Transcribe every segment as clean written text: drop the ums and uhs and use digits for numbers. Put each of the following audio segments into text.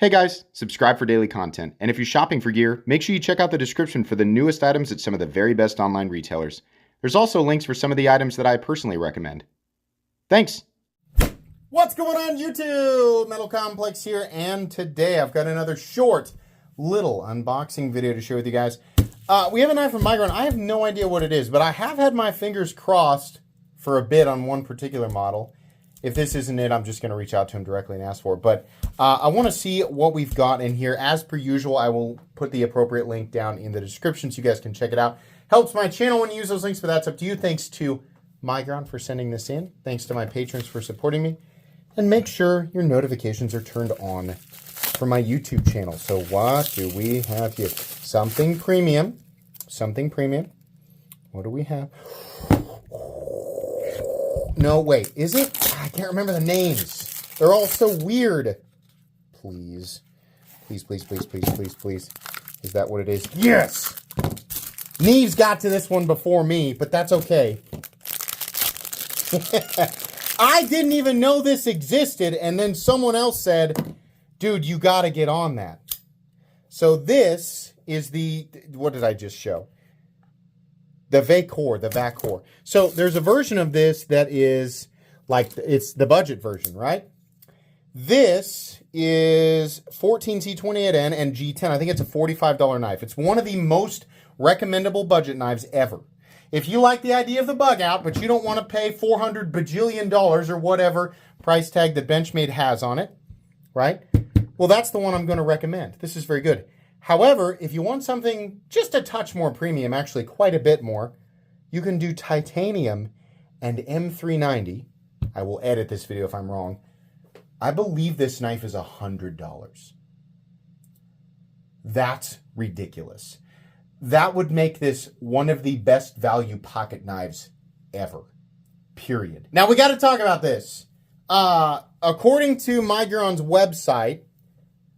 Hey guys, subscribe for daily content, and if you're shopping for gear, make sure you check out the description for the newest items at some of the very best online retailers. There's also links for some of the items that I personally recommend. Thanks! What's going on YouTube? Metal Complex here, and today I've got another short little unboxing video to share with you guys. We have a knife from Migron. I have no idea what it is, but I have had my fingers crossed for a bit on one particular model. If this isn't it, I'm just going to reach out to him directly and ask for it. But I want to see what we've got in here. As per usual, I will put the appropriate link down in the description so you guys can check it out. Helps my channel when you use those links, but that's up to you. Thanks to Migron for sending this in. Thanks to my patrons for supporting me. And make sure your notifications are turned on for my YouTube channel. So what do we have here? Something premium. Something premium. What do we have? No, wait. Is it? I can't remember the names. They're all so weird. Please. Please, please, please, please, please, please. Is that what it is? Yes! Neve's got to this one before me, but that's okay. I didn't even know this existed, and then someone else said, dude, you got to get on that. So this is the, what did I just show? The Vakor. So there's a version of this that is like, it's the budget version, right? This is 14C28N and G10. I think it's a $45 knife. It's one of the most recommendable budget knives ever. If you like the idea of the bug out, but you don't want to pay $400 bajillion or whatever price tag that Benchmade has on it, right? Well, that's the one I'm going to recommend. This is very good. However, if you want something just a touch more premium, actually quite a bit more, you can do titanium and M390. I will edit this video if I'm wrong. I believe this knife is $100. That's ridiculous. That would make this one of the best value pocket knives ever. Period. Now we got to talk about this. According to Migron's website,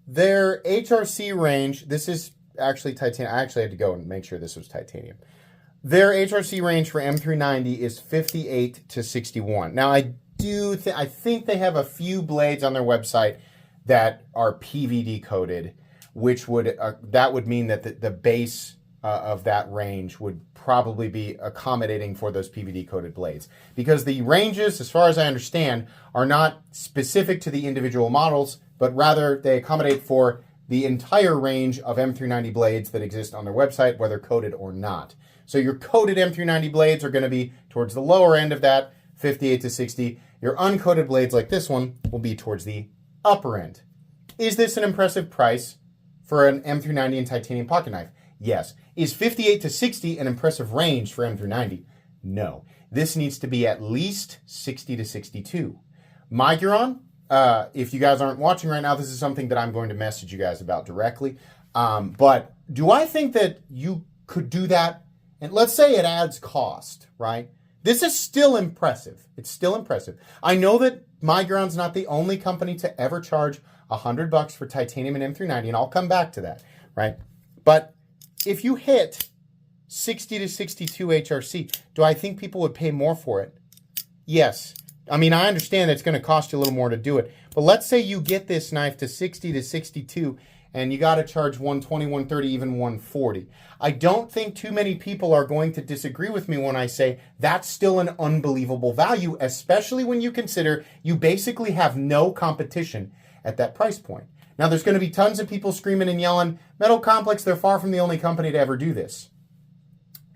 their HRC range, this is actually titanium. I actually had to go and make sure this was titanium. Their HRC range for M390 is 58 to 61. Now, I think they have a few blades on their website that are PVD coated, which would that would mean that the base of that range would probably be accommodating for those PVD coated blades, because the ranges, as far as I understand, are not specific to the individual models, but rather they accommodate for the entire range of M390 blades that exist on their website, whether coated or not. So your coated M390 blades are going to be towards the lower end of that, 58 to 60. Your uncoated blades like this one will be towards the upper end. Is this an impressive price for an M390 and titanium pocket knife? Yes. Is 58 to 60 an impressive range for M390? No. This needs to be at least 60 to 62. Migron, if you guys aren't watching right now, this is something that I'm going to message you guys about directly. But do I think that you could do that? And let's say it adds cost, right? This is still impressive. It's still impressive. I know that Migron's not the only company to ever charge $100 for titanium and M390, and I'll come back to that, right? But if you hit 60 to 62 HRC, do I think people would pay more for it? Yes. I mean, I understand it's going to cost you a little more to do it, but let's say you get this knife to 60 to 62 and you got to charge 120, 130, even 140. I don't think too many people are going to disagree with me when I say that's still an unbelievable value, especially when you consider you basically have no competition at that price point. Now, there's going to be tons of people screaming and yelling, Metal Complex, they're far from the only company to ever do this.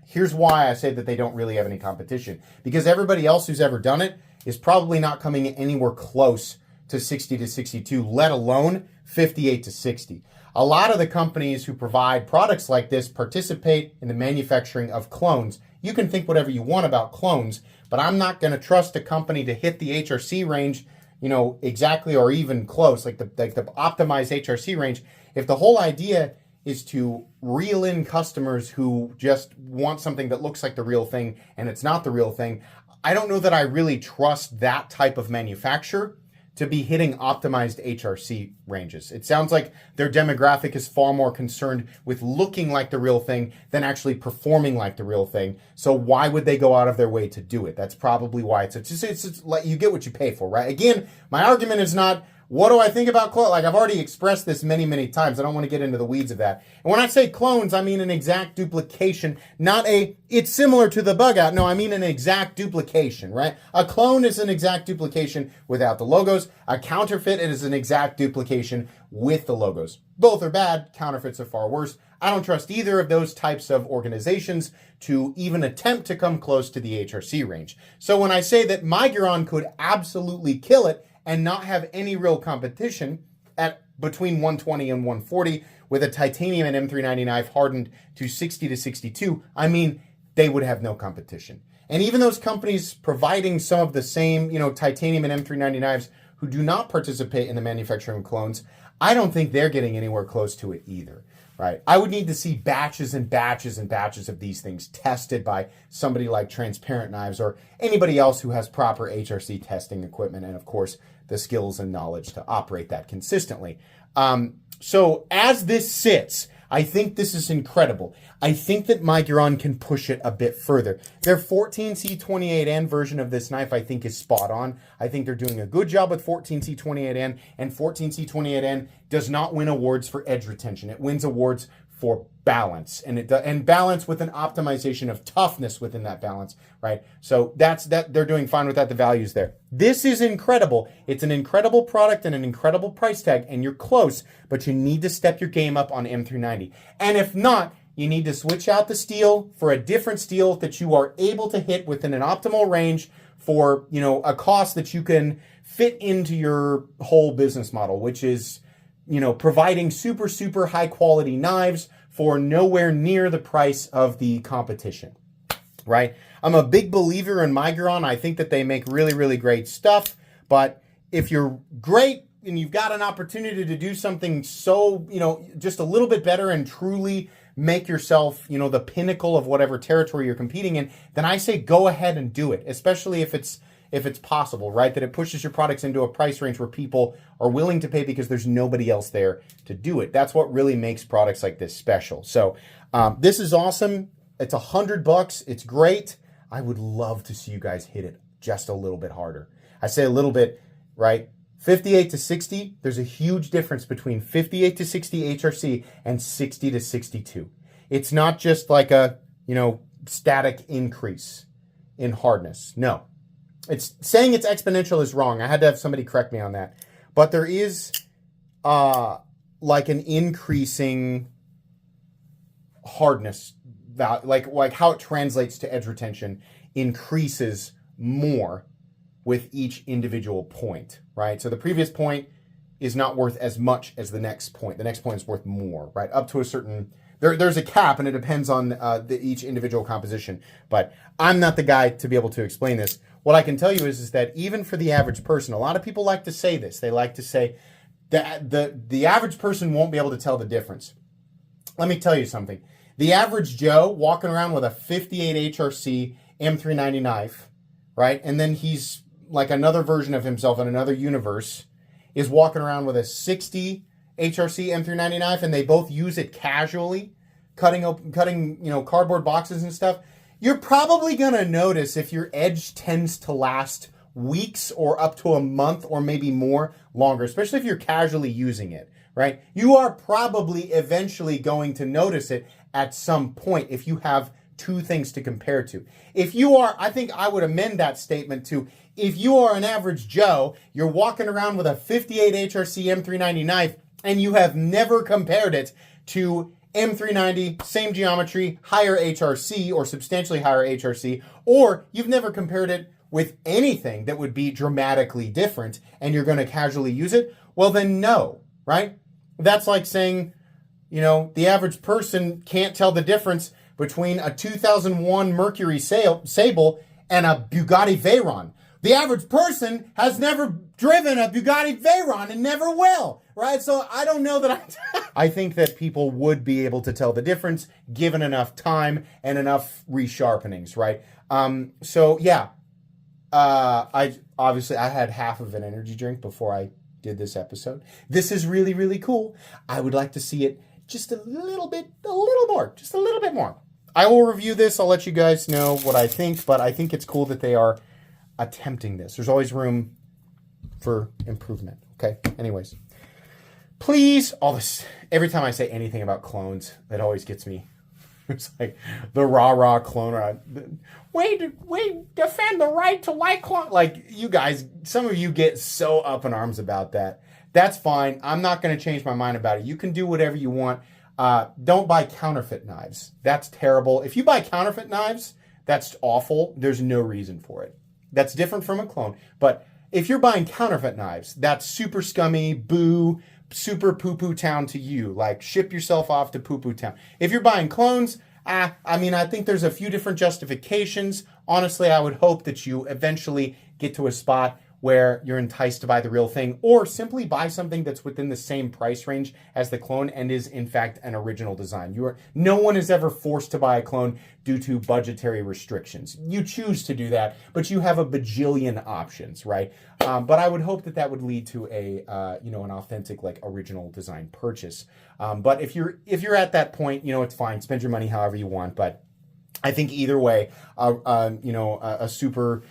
Here's why I say that they don't really have any competition. Because everybody else who's ever done it is probably not coming anywhere close to 60 to 62, let alone 58 to 60. A lot of the companies who provide products like this participate in the manufacturing of clones. You can think whatever you want about clones, but I'm not going to trust a company to hit the HRC range, you know, exactly or even close, like the optimized HRC range. If the whole idea is to reel in customers who just want something that looks like the real thing and it's not the real thing, I don't know that I really trust that type of manufacturer to be hitting optimized HRC ranges. It sounds like their demographic is far more concerned with looking like the real thing than actually performing like the real thing. So why would they go out of their way to do it? That's probably why it's like you get what you pay for, right? Again, my argument is not What do I think about clones? Like, I've already expressed this many, many times. I don't want to get into the weeds of that. And when I say clones, I mean an exact duplication, not it's similar to the bug out. No, I mean an exact duplication, right? A clone is an exact duplication without the logos. A counterfeit is an exact duplication with the logos. Both are bad. Counterfeits are far worse. I don't trust either of those types of organizations to even attempt to come close to the HRC range. So when I say that Migron could absolutely kill it and not have any real competition at between 120 and 140 with a titanium and M390 knife hardened to 60 to 62, I mean, they would have no competition. And even those companies providing some of the same, titanium and M390 knives who do not participate in the manufacturing of clones, I don't think they're getting anywhere close to it either. Right. I would need to see batches and batches and batches of these things tested by somebody like Transparent Knives or anybody else who has proper HRC testing equipment and, of course, the skills and knowledge to operate that consistently. So as this sits, I think this is incredible. I think that Migron can push it a bit further. Their 14C28N version of this knife, I think, is spot on. I think they're doing a good job with 14C28N, and 14C28N does not win awards for edge retention. It wins awards for balance, and balance with an optimization of toughness within that balance, right? So that's that. They're doing fine with that. The value's there. This is incredible. It's an incredible product and an incredible price tag, and you're close, but you need to step your game up on M390. And if not, you need to switch out the steel for a different steel that you are able to hit within an optimal range for, a cost that you can fit into your whole business model, which is, providing super, super high quality knives for nowhere near the price of the competition, right? I'm a big believer in Migron. I think that they make really, really great stuff. But if you're great and you've got an opportunity to do something so, just a little bit better and truly make yourself, the pinnacle of whatever territory you're competing in, then I say go ahead and do it, especially if it's possible, right? That it pushes your products into a price range where people are willing to pay because there's nobody else there to do it. That's what really makes products like this special. So this is awesome. It's $100. It's great. I would love to see you guys hit it just a little bit harder. I say a little bit, right? 58 to 60, there's a huge difference between 58 to 60 HRC and 60 to 62. It's not just like a, static increase in hardness. No. It's saying it's exponential is wrong. I had to have somebody correct me on that. But there is like an increasing hardness value, like how it translates to edge retention increases more with each individual point, right? So the previous point is not worth as much as the next point. The next point is worth more, right? Up to a certain, there's a cap, and it depends on each individual composition. But I'm not the guy to be able to explain this. What I can tell you is that even for the average person, a lot of people like to say this. They like to say that the average person won't be able to tell the difference. Let me tell you something. The average Joe walking around with a 58 HRC M390 knife, right? And then he's like another version of himself in another universe, is walking around with a 60 HRC M390 knife, and they both use it casually, cutting cardboard boxes and stuff. You're probably going to notice if your edge tends to last weeks or up to a month or maybe more longer, especially if you're casually using it, right? You are probably eventually going to notice it at some point if you have two things to compare to. If you are, I think I would amend that statement to, if you are an average Joe, you're walking around with a 58 HRC M390 knife and you have never compared it to M390, same geometry, higher HRC or substantially higher HRC, or you've never compared it with anything that would be dramatically different and you're going to casually use it, well then no, right? That's like saying, the average person can't tell the difference between a 2001 Mercury Sable and a Bugatti Veyron. The average person has never driven a Bugatti Veyron and never will, right? So I don't know that I think that people would be able to tell the difference given enough time and enough resharpenings, right? So yeah, I had half of an energy drink before I did this episode. This is really, really cool. I would like to see it just a little bit more. I will review this. I'll let you guys know what I think, but I think it's cool that they are attempting this. There's always room for improvement. Okay. Anyways, please, all this, every time I say anything about clones, it always gets me. It's like the rah clone. Wait, defend the right to like clone. Like, you guys, some of you get so up in arms about that. That's fine. I'm not going to change my mind about it. You can do whatever you want. Don't buy counterfeit knives. That's terrible. If you buy counterfeit knives, that's awful. There's no reason for it. That's different from a clone. But if you're buying counterfeit knives, that's super scummy, boo, super poo-poo town to you. Like, ship yourself off to poo-poo town. If you're buying clones, I think there's a few different justifications. Honestly, I would hope that you eventually get to a spot where you're enticed to buy the real thing, or simply buy something that's within the same price range as the clone and is in fact an original design. No one is ever forced to buy a clone due to budgetary restrictions. You choose to do that, but you have a bajillion options, right? But I would hope that would lead to an authentic, like, original design purchase. But if you're at that point, it's fine. Spend your money however you want. But I think either way, a super,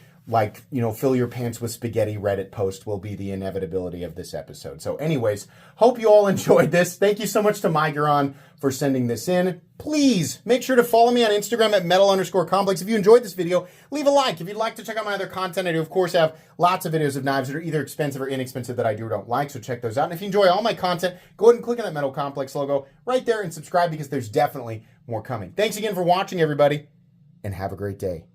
fill your pants with spaghetti Reddit post will be the inevitability of this episode. So anyways, hope you all enjoyed this. Thank you so much to Migron for sending this in. Please make sure to follow me on Instagram at metal_complex. If you enjoyed this video, leave a like. If you'd like to check out my other content, I do, of course, have lots of videos of knives that are either expensive or inexpensive that I do or don't like, so check those out. And if you enjoy all my content, go ahead and click on that Metal Complex logo right there and subscribe, because there's definitely more coming. Thanks again for watching, everybody, and have a great day.